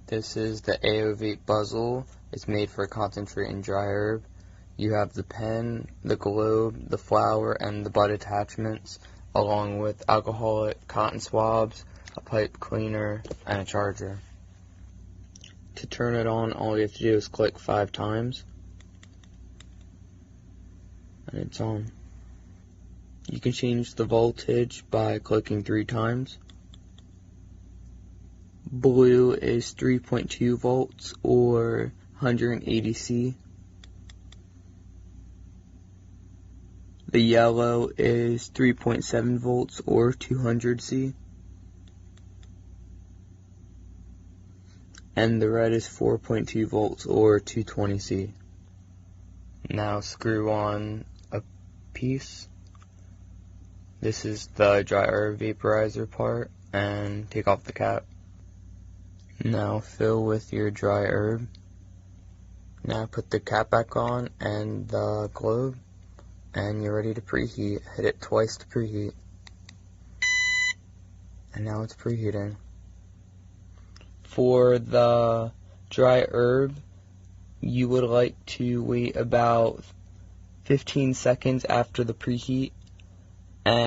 This is the Aovape Buzzle. It's made for concentrate and dry herb. You have the pen, the globe, the flower, and the butt attachments, along with alcoholic cotton swabs, a pipe cleaner, and a charger. To turn it on, all you have to do is click 5 times, and it's on. You can change the voltage by clicking 3 times. Blue is 3.2 volts or 180 C. The yellow is 3.7 volts or 200 C. And the red is 4.2 volts or 220 C. Now screw on a piece. This is the dryherbvaporizer part, and take off the cap. Now fill with your dry herb. Now put the cap back on and the globe, and you're ready to preheat. Hit it twice to preheat. And now it's preheating. For the dry herb, you would like to wait about 15 seconds after the preheat